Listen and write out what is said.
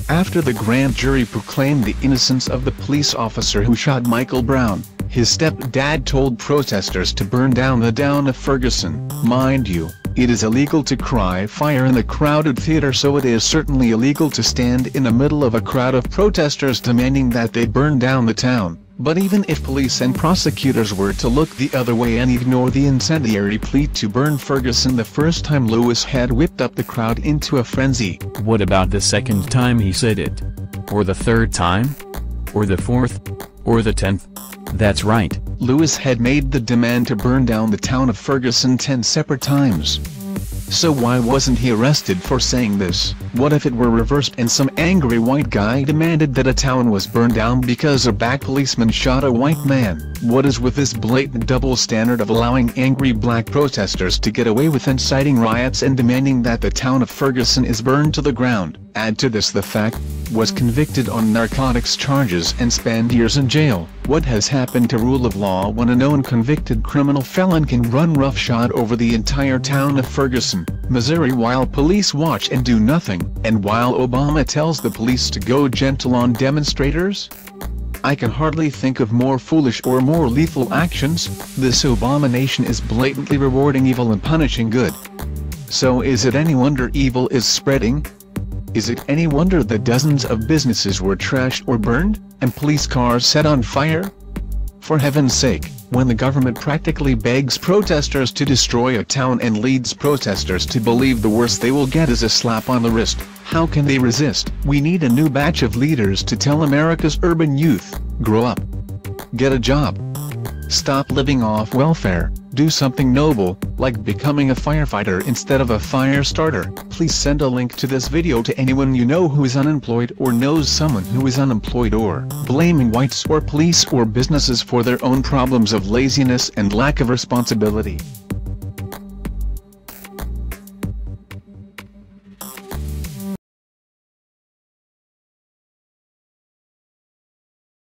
After the grand jury proclaimed the innocence of the police officer who shot Michael Brown, his stepdad told protesters to burn down the town of Ferguson. Mind you, it is illegal to cry fire in the crowded theater, so it is certainly illegal to stand in the middle of a crowd of protesters demanding that they burn down the town. But even if police and prosecutors were to look the other way and ignore the incendiary plea to burn Ferguson the first time, Lewis had whipped up the crowd into a frenzy. What about the second time he said it? Or the third time? Or the fourth? Or the 10th? That's right. Lewis had made the demand to burn down the town of Ferguson 10 separate times. So why wasn't he arrested for saying this? What if it were reversed and some angry white guy demanded that a town was burned down because a black policeman shot a white man? What is with this blatant double standard of allowing angry black protesters to get away with inciting riots and demanding that the town of Ferguson is burned to the ground? Add to this the fact, was convicted on narcotics charges and spent years in jail. What has happened to rule of law when a known convicted criminal felon can run roughshod over the entire town of Ferguson, Missouri while police watch and do nothing, and while Obama tells the police to go gentle on demonstrators? I can hardly think of more foolish or more lethal actions. This Obama nation is blatantly rewarding evil and punishing good. So is it any wonder evil is spreading? Is it any wonder that dozens of businesses were trashed or burned, and police cars set on fire? For heaven's sake, when the government practically begs protesters to destroy a town and leads protesters to believe the worst they will get is a slap on the wrist, how can they resist? We need a new batch of leaders to tell America's urban youth, grow up. Get a job. Stop living off welfare. Do something noble, like becoming a firefighter instead of a fire starter. Please send a link to this video to anyone you know who is unemployed or knows someone who is unemployed, or blaming whites or police or businesses for their own problems of laziness and lack of responsibility.